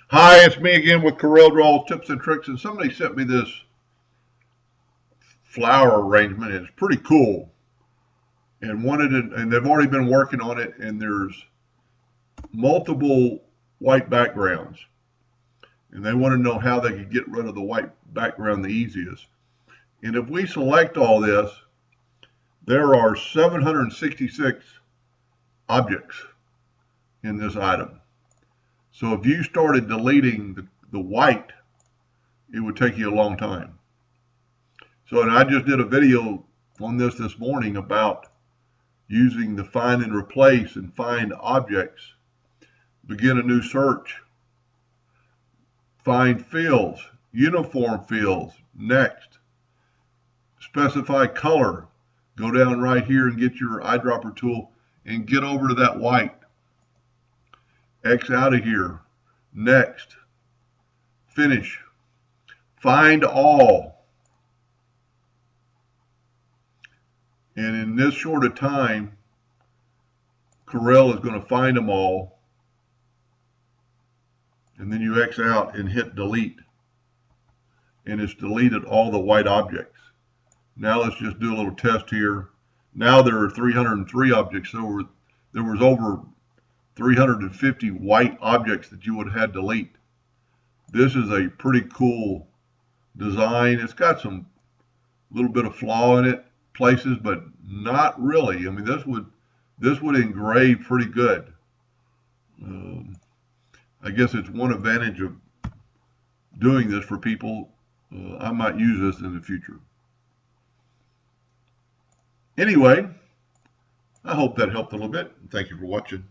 Hi, it's me again with Corel Draw Tips and Tricks, and somebody sent me this flower arrangement. It's pretty cool, and they've already been working on it, and there's multiple white backgrounds, and they want to know how they could get rid of the white background the easiest. And if we select all this, there are 766 objects in this item. So if you started deleting the white, it would take you a long time. So, and I just did a video on this morning about using the find and replace and find objects, begin a new search, find fields, uniform fields, next, specify color, go down right here and get your eyedropper tool and get over to that white, X out of here, next, finish, find all. And in this short of time, Corel is going to find them all. And then you X out and hit delete. And it's deleted all the white objects. Now let's just do a little test here. Now there are 303 objects. So there was over 350 white objects that you would have had delete. This is a pretty cool design. It's got some little bit of flaw in it places, but not really. I mean, this would engrave pretty good. I guess it's one advantage of doing this for people. I might use this in the future. Anyway, I hope that helped a little bit. Thank you for watching.